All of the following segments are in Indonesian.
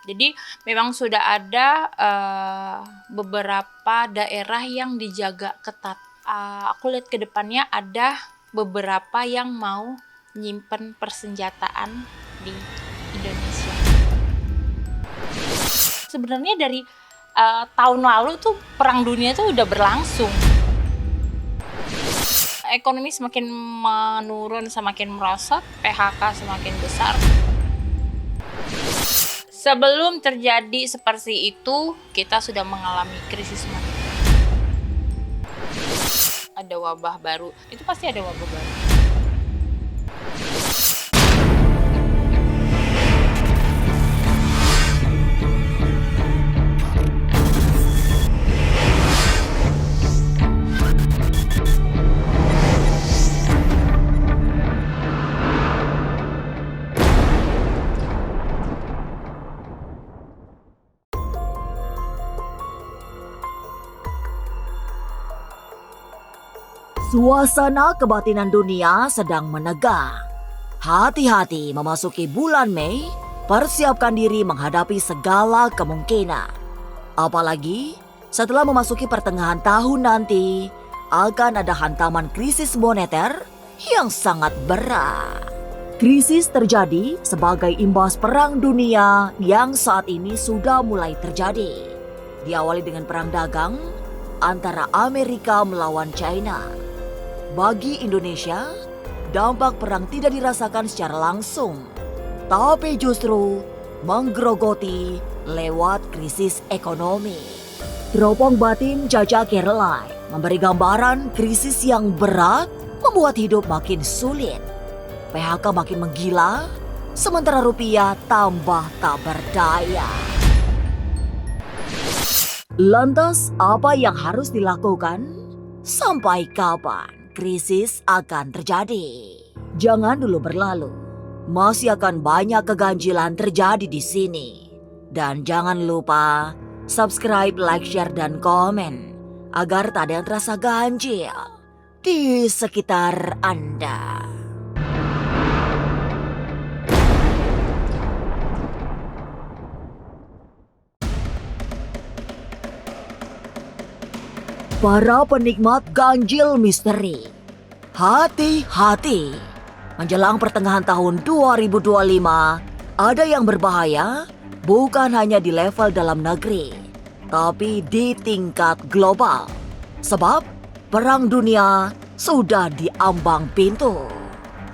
Jadi memang sudah ada beberapa daerah yang dijaga ketat. Aku lihat ke depannya ada beberapa yang mau nyimpen persenjataan di Indonesia. Sebenarnya dari tahun lalu tuh perang dunia tuh udah berlangsung. Ekonomi semakin menurun, semakin merosot, PHK semakin besar. Sebelum terjadi seperti itu, kita sudah mengalami krisis moneter. Ada wabah baru, itu pasti ada wabah baru. Suasana kebatinan dunia sedang menegak. Hati-hati memasuki bulan Mei, persiapkan diri menghadapi segala kemungkinan. Apalagi setelah memasuki pertengahan tahun nanti, akan ada hantaman krisis moneter yang sangat berat. Krisis terjadi sebagai imbas perang dunia yang saat ini sudah mulai terjadi. Diawali dengan perang dagang antara Amerika melawan China. Bagi Indonesia, dampak perang tidak dirasakan secara langsung, tapi justru menggerogoti lewat krisis ekonomi. Teropong batin Caca Caroline memberi gambaran krisis yang berat membuat hidup makin sulit. PHK makin menggila, sementara rupiah tambah tak berdaya. Lantas, apa yang harus dilakukan? Sampai kapan krisis akan terjadi? Jangan dulu berlalu. Masih akan banyak keganjilan terjadi di sini. Dan jangan lupa subscribe, like, share, dan komen agar tak ada yang terasa ganjil di sekitar Anda. Para penikmat ganjil misteri, hati-hati. Menjelang pertengahan tahun 2025, ada yang berbahaya bukan hanya di level dalam negeri, tapi di tingkat global. Sebab perang dunia sudah di ambang pintu.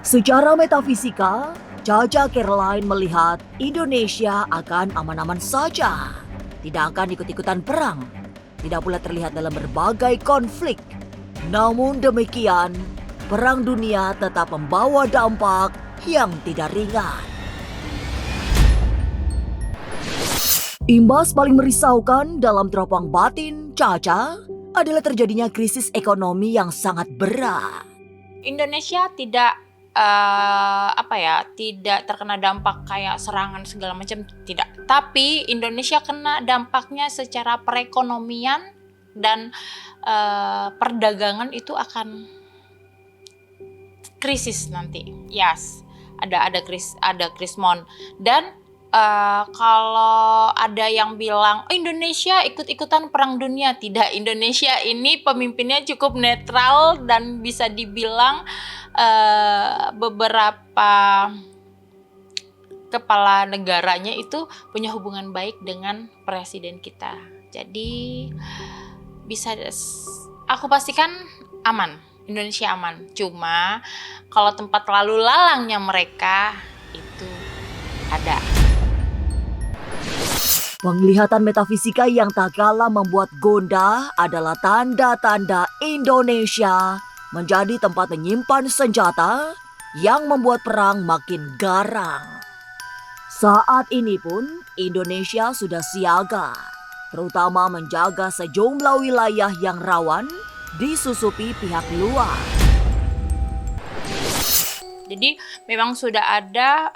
Secara metafisika, Caca Caroline melihat Indonesia akan aman-aman saja. Tidak akan ikut-ikutan perang. Tidak pula terlihat dalam berbagai konflik. Namun demikian, perang dunia tetap membawa dampak yang tidak ringan. Imbas paling merisaukan dalam teropong batin Caca adalah terjadinya krisis ekonomi yang sangat berat. Indonesia tidak tidak terkena dampak kayak serangan segala macam, tidak. Tapi Indonesia kena dampaknya secara perekonomian dan perdagangan itu akan krisis nanti. Yes, ada krismon. Dan kalau ada yang bilang Indonesia ikut-ikutan perang dunia, tidak. Indonesia ini pemimpinnya cukup netral dan bisa dibilang beberapa kepala negaranya itu punya hubungan baik dengan presiden kita. Jadi bisa aku pastikan aman, Indonesia aman. Cuma kalau tempat lalu lalangnya mereka itu ada. Penglihatan metafisika yang tak kalah membuat gondah adalah tanda-tanda Indonesia menjadi tempat menyimpan senjata yang membuat perang makin garang. Saat ini pun Indonesia sudah siaga, terutama menjaga sejumlah wilayah yang rawan disusupi pihak luar. Jadi memang sudah ada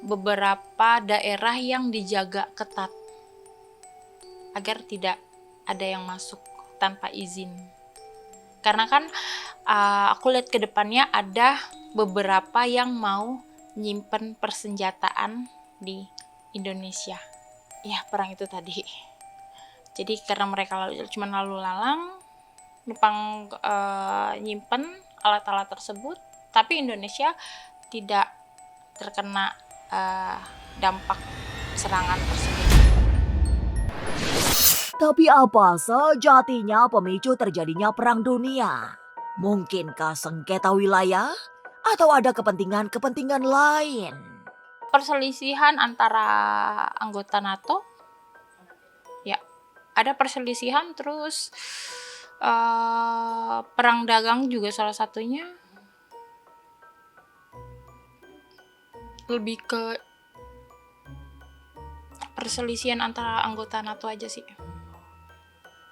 beberapa daerah yang dijaga ketat agar tidak ada yang masuk tanpa izin. Karena kan aku lihat ke depannya ada beberapa yang mau nyimpen persenjataan di Indonesia. Ya, perang itu tadi. Jadi karena mereka cuma lalu lalang, numpang nyimpen alat-alat tersebut, tapi Indonesia tidak terkena dampak serangan tersebut. Tapi apa sejatinya pemicu terjadinya perang dunia? Mungkinkah sengketa wilayah? Atau ada kepentingan-kepentingan lain? Perselisihan antara anggota NATO, ya ada perselisihan, terus perang dagang juga salah satunya. Lebih ke perselisihan antara anggota NATO aja sih.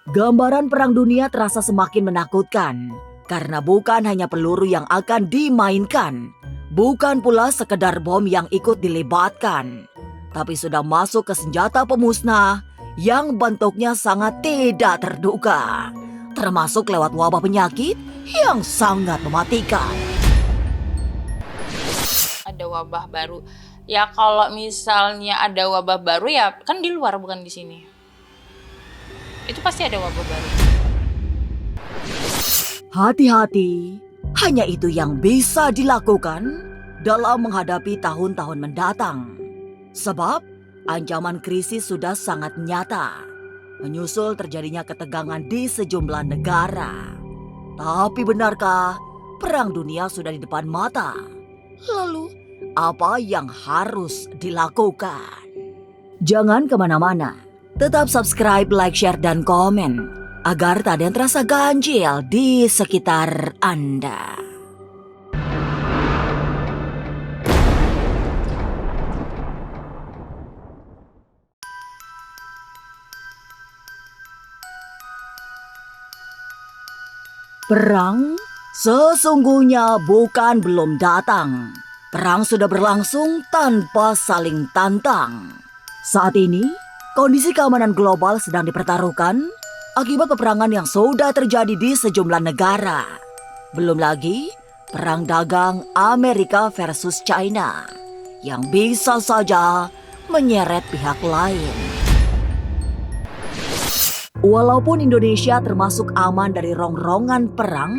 Gambaran perang dunia terasa semakin menakutkan karena bukan hanya peluru yang akan dimainkan, bukan pula sekedar bom yang ikut dilibatkan, tapi sudah masuk ke senjata pemusnah yang bentuknya sangat tidak terduga, termasuk lewat wabah penyakit yang sangat mematikan. Ada wabah baru. Ya kalau misalnya ada wabah baru ya kan di luar bukan di sini. Itu pasti ada wabah baru. Hati-hati, hanya itu yang bisa dilakukan dalam menghadapi tahun-tahun mendatang. Sebab ancaman krisis sudah sangat nyata, menyusul terjadinya ketegangan di sejumlah negara. Tapi benarkah perang dunia sudah di depan mata? Lalu, apa yang harus dilakukan? Jangan kemana-mana. Tetap subscribe, like, share, dan komen agar tak ada yang terasa ganjil di sekitar Anda. Perang sesungguhnya bukan belum datang. Perang sudah berlangsung tanpa saling tantang. Saat ini, kondisi keamanan global sedang dipertaruhkan akibat peperangan yang sudah terjadi di sejumlah negara. Belum lagi perang dagang Amerika versus China yang bisa saja menyeret pihak lain. Walaupun Indonesia termasuk aman dari rongrongan perang,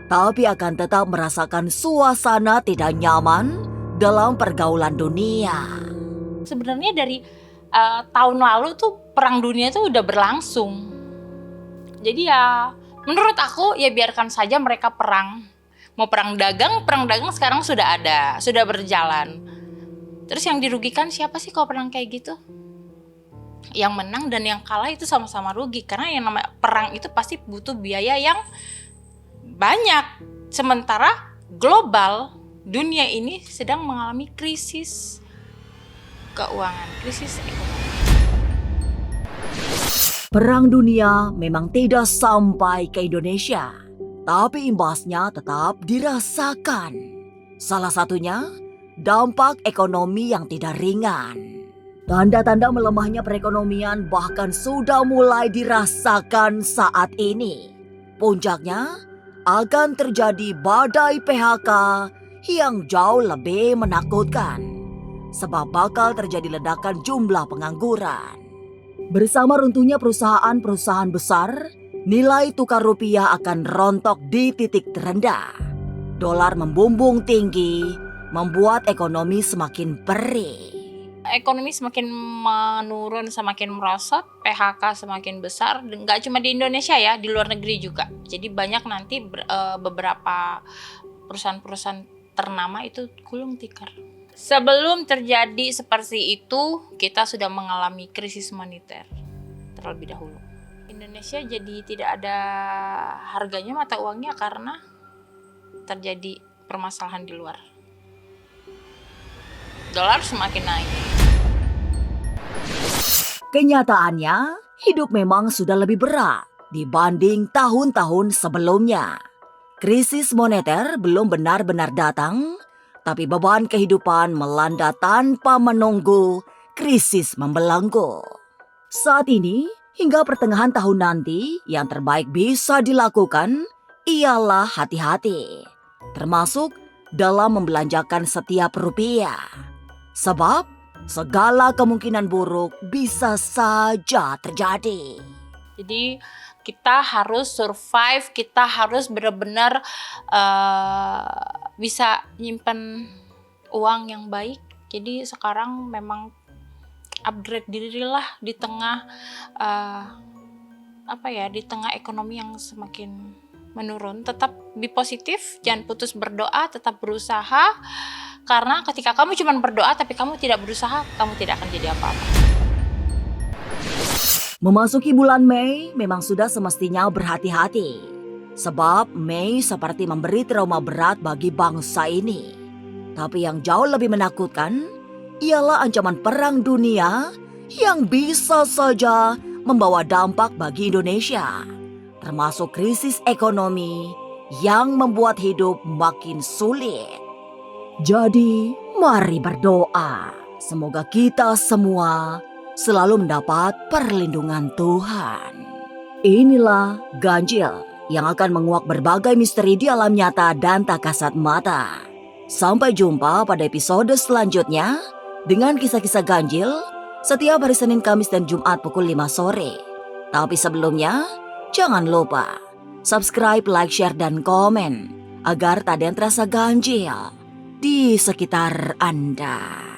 tapi akan tetap merasakan suasana tidak nyaman dalam pergaulan dunia. Sebenarnya dari tahun lalu tuh perang dunia tuh udah berlangsung. Jadi ya menurut aku ya biarkan saja mereka perang. Mau perang dagang sekarang sudah ada, sudah berjalan. Terus yang dirugikan siapa sih kalau perang kayak gitu? Yang menang dan yang kalah itu sama-sama rugi. Karena yang namanya perang itu pasti butuh biaya yang banyak. Sementara global, dunia ini sedang mengalami krisis keuangan, krisis ekonomi. Perang dunia memang tidak sampai ke Indonesia, tapi imbasnya tetap dirasakan. Salah satunya, dampak ekonomi yang tidak ringan. Tanda-tanda melemahnya perekonomian bahkan sudah mulai dirasakan saat ini. Puncaknya akan terjadi badai PHK yang jauh lebih menakutkan, sebab bakal terjadi ledakan jumlah pengangguran. Bersama runtuhnya perusahaan-perusahaan besar, nilai tukar rupiah akan rontok di titik terendah. Dolar membumbung tinggi, membuat ekonomi semakin perih. Ekonomi semakin menurun, semakin merosot, PHK semakin besar. Nggak cuma di Indonesia ya, di luar negeri juga. Jadi banyak nanti beberapa perusahaan-perusahaan ternama itu gulung tikar. Sebelum terjadi seperti itu, kita sudah mengalami krisis moneter terlebih dahulu. Indonesia jadi tidak ada harganya mata uangnya karena terjadi permasalahan di luar. Dolar semakin naik. Kenyataannya, hidup memang sudah lebih berat dibanding tahun-tahun sebelumnya. Krisis moneter belum benar-benar datang, tapi beban kehidupan melanda tanpa menunggu krisis membelenggu. Saat ini, hingga pertengahan tahun nanti, yang terbaik bisa dilakukan ialah hati-hati, termasuk dalam membelanjakan setiap rupiah. Sebab, segala kemungkinan buruk bisa saja terjadi. Jadi kita harus survive, kita harus benar-benar bisa nyimpen uang yang baik. Jadi sekarang memang upgrade diri lah di tengah di tengah ekonomi yang semakin menurun. Tetap be positif, jangan putus berdoa, tetap berusaha. Karena ketika kamu cuma berdoa tapi kamu tidak berusaha, kamu tidak akan jadi apa-apa. Memasuki bulan Mei memang sudah semestinya berhati-hati. Sebab Mei seperti memberi trauma berat bagi bangsa ini. Tapi yang jauh lebih menakutkan ialah ancaman perang dunia yang bisa saja membawa dampak bagi Indonesia. Termasuk krisis ekonomi yang membuat hidup makin sulit. Jadi mari berdoa. Semoga kita semua selalu mendapat perlindungan Tuhan. Inilah Ganjil yang akan menguak berbagai misteri di alam nyata dan tak kasat mata. Sampai jumpa pada episode selanjutnya dengan kisah-kisah ganjil setiap hari Senin, Kamis, dan Jumat pukul 5 sore. Tapi sebelumnya, jangan lupa subscribe, like, share, dan komen agar tak ada yang terasa ganjil di sekitar Anda.